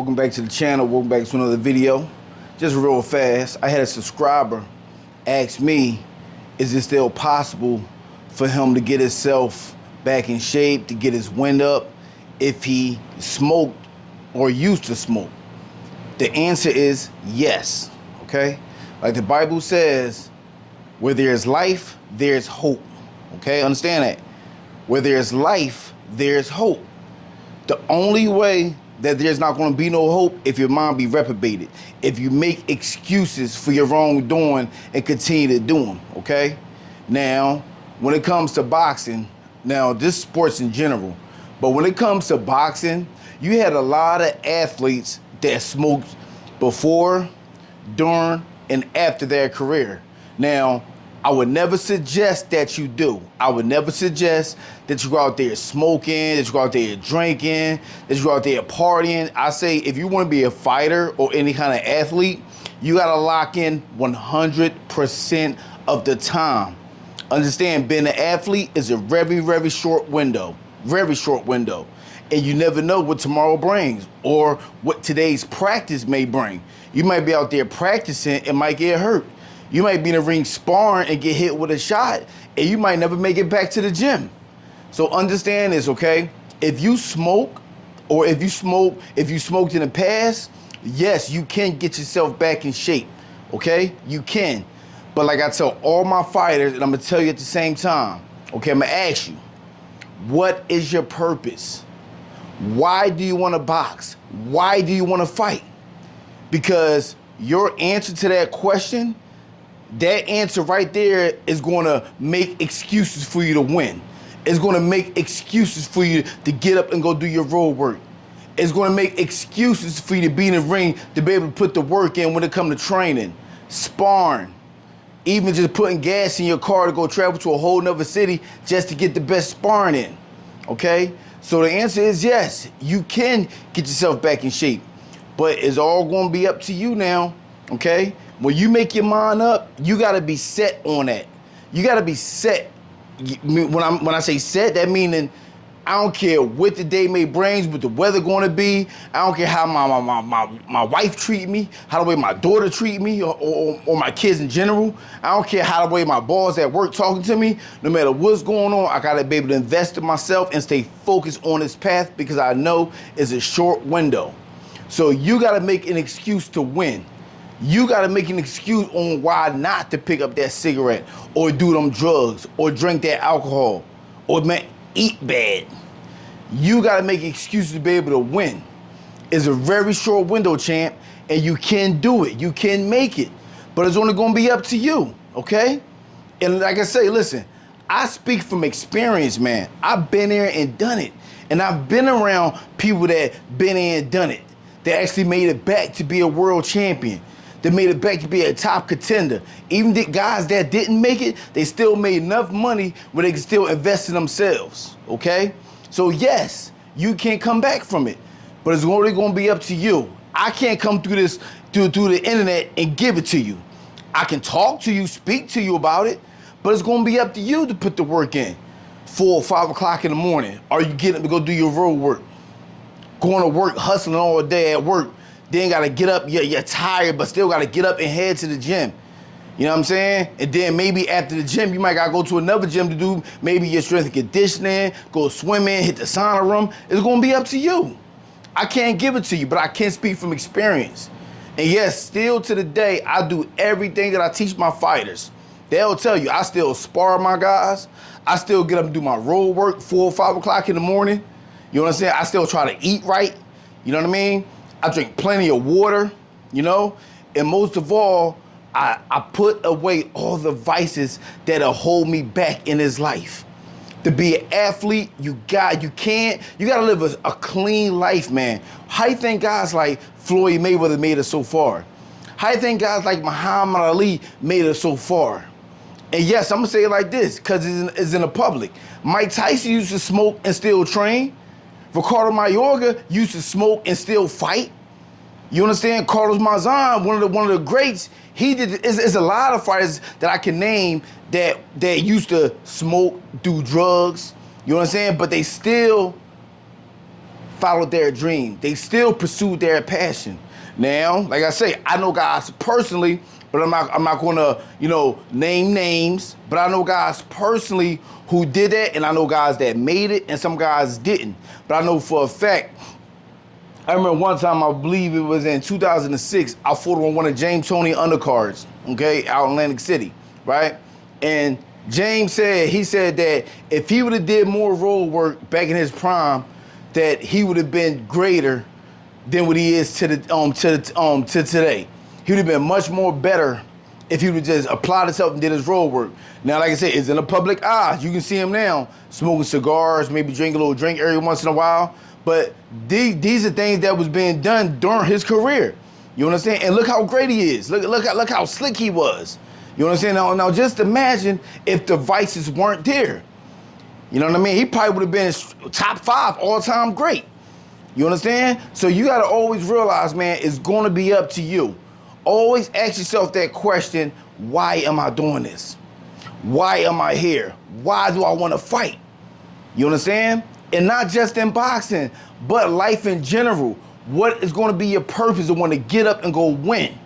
welcome back to the channel. Welcome back to another video. Just real fast, I had a subscriber ask me, is it still possible for him to get himself back in shape, to get his wind up, if he smoked or used to smoke? The answer is yes, okay? Like the Bible says, where there's life, there's hope, okay? Understand that. Where there's life, there's hope. The only way that there's not going to be no hope if your mind be reprobated, if you make excuses for your wrongdoing and continue to do them, okay? Now, when it comes to boxing, now this sports in general, but when it comes to boxing, you had a lot of athletes that smoked before, during, and after their career. Now, I would never suggest that you do. I would never suggest that you go out there smoking, that you go out there drinking, that you go out there partying. I say if you want to be a fighter or any kind of athlete, you got to lock in 100% of the time. Understand, being an athlete is a very, very short window. Very short window. And you never know what tomorrow brings or what today's practice may bring. You might be out there practicing and might get hurt. You might be in the ring sparring and get hit with a shot, and you might never make it back to the gym. So understand this, okay? If you smoke, or if you smoked in the past, yes, you can get yourself back in shape, okay? You can. But like I tell all my fighters, and I'm gonna tell you at the same time, okay, I'm gonna ask you, what is your purpose? Why do you wanna box? Why do you wanna fight? Because your answer to that question, that answer right there is going to make excuses for you to win. It's going to make excuses for you to get up and go do your road work. It's going to make excuses for you to be in the ring, to be able to put the work in when it comes to training, sparring, even just putting gas in your car to go travel to a whole nother city just to get the best sparring in, okay? So the answer is yes, you can get yourself back in shape, but it's all going to be up to you now, okay? When you make your mind up, you gotta be set on that. You gotta be set. When I say set, that meaning I don't care what the day may bring, what the weather gonna be. I don't care how my wife treat me, how the way my daughter treat me, or my kids in general. I don't care how the way my boss at work talking to me. No matter what's going on, I gotta be able to invest in myself and stay focused on this path because I know it's a short window. So you gotta make an excuse to win. You gotta make an excuse on why not to pick up that cigarette or do them drugs or drink that alcohol or eat bad. You gotta make excuses to be able to win. It's a very short window, champ, and you can do it. You can make it, but it's only gonna be up to you, okay? And like I say, listen, I speak from experience, man. I've been there and done it. And I've been around people that been there and done it, that actually made it back to be a world champion. They made it back to be a top contender. Even the guys that didn't make it, they still made enough money where they can still invest in themselves, okay? So yes, you can come back from it, but it's only gonna be up to you. I can't come through this, through the internet and give it to you. I can talk to you, speak to you about it, but it's gonna be up to you to put the work in. 4 or 5 o'clock in the morning, are you getting up to go do your road work? Going to work, hustling all day at work, then gotta get up, you're tired, but still gotta get up and head to the gym. You know what I'm saying? And then maybe after the gym, you might gotta go to another gym to do maybe your strength and conditioning, go swimming, hit the sauna room. It's gonna be up to you. I can't give it to you, but I can speak from experience. And yes, still to the day, I do everything that I teach my fighters. They'll tell you, I still spar my guys. I still get up and do my road work 4 or 5 o'clock in the morning. You know what I'm saying? I still try to eat right. You know what I mean? I drink plenty of water, you know? And most of all, I put away all the vices that'll hold me back in this life. To be an athlete, you gotta live a clean life, man. How you think guys like Floyd Mayweather made it so far? How you think guys like Muhammad Ali made it so far? And yes, I'm gonna say it like this, cause it's in the public. Mike Tyson used to smoke and still train. Ricardo Mayorga used to smoke and still fight. You understand? Carlos Mazan, one of the greats, he did. It's a lot of fighters that I can name that used to smoke, do drugs. You know what I'm saying? But they still followed their dream. They still pursued their passion. Now, like I say, I know guys personally, but I'm not gonna, name names, but I know guys personally who did that, and I know guys that made it, and some guys didn't. But I know for a fact, I remember one time, I believe it was in 2006, I fought on one of James Toney undercards, okay, out in Atlantic City, right? And James said that if he would have did more road work back in his prime, that he would have been greater than what he is to today. He would have been much more better if he would have just applied himself and did his road work. Now, like I said, it's in the public eye. You can see him now smoking cigars, maybe drink a little drink every once in a while. But these are things that was being done during his career. You understand? And look how great he is. Look how slick he was. You understand? Now just imagine if the vices weren't there. You know what I mean? He probably would have been top 5 all-time great. You understand? So you got to always realize, man, it's going to be up to you. Always ask yourself that question, why am I doing this? Why am I here? Why do I want to fight? You understand? And not just in boxing, but life in general. What is going to be your purpose to want to get up and go win?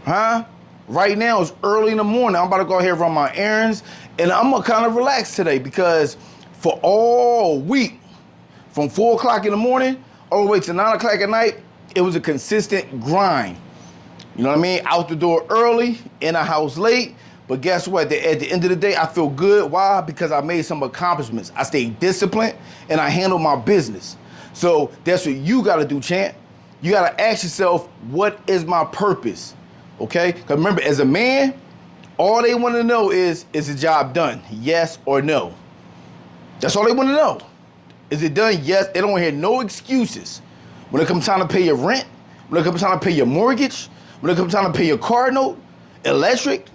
Huh? Right now, it's early in the morning. I'm about to go ahead and run my errands, and I'm going to kind of relax today because for all week, from 4 o'clock in the morning all the way to 9 o'clock at night, it was a consistent grind. You know what I mean? Out the door early, in the house late. But guess what? At the end of the day, I feel good. Why? Because I made some accomplishments. I stayed disciplined, and I handled my business. So that's what you got to do, champ. You got to ask yourself, what is my purpose? Okay? Because remember, as a man, all they want to know is the job done? Yes or no? That's all they want to know. Is it done? Yes. They don't want to hear no excuses. When it comes time to pay your rent, when it comes time to pay your mortgage, when it comes time to pay your car note, electric,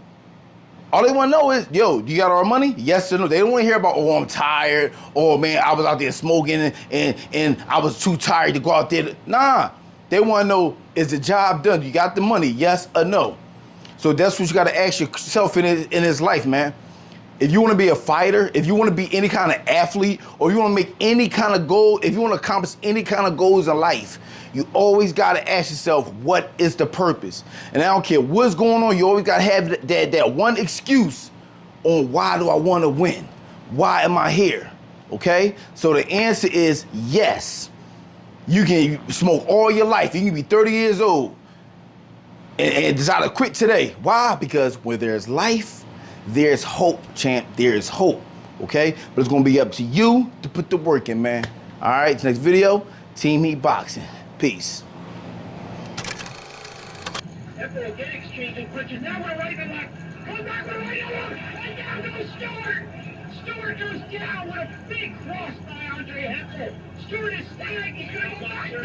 all they want to know is, yo, do you got our money? Yes or no? They don't want to hear about, oh, I'm tired. Oh, man, I was out there smoking and I was too tired to go out there. Nah, they want to know, is the job done? You got the money? Yes or no? So that's what you got to ask yourself in his life, man. If you want to be a fighter, if you want to be any kind of athlete, or you want to make any kind of goal, if you want to accomplish any kind of goals in life, you always got to ask yourself, what is the purpose? And I don't care what's going on, you always got to have that one excuse on why do I want to win? Why am I here? Okay? So the answer is yes. You can smoke all your life. You can be 30 years old and decide to quit today. Why? Because where there's life, there's hope, champ. There's hope, okay? But it's going to be up to you to put the work in, man. All right, next video, Team Heat Boxing. Peace. After a good exchange of punches, now we're right in left. Come back with right along. And down goes Stewart. Stewart goes down with a big cross by Andre Hepburn. Stewart is staggering. He's going to go back down.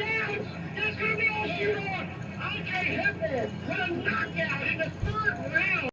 And it's going to be all shoot on. Andre Hepburn with a knockout in the 3rd round.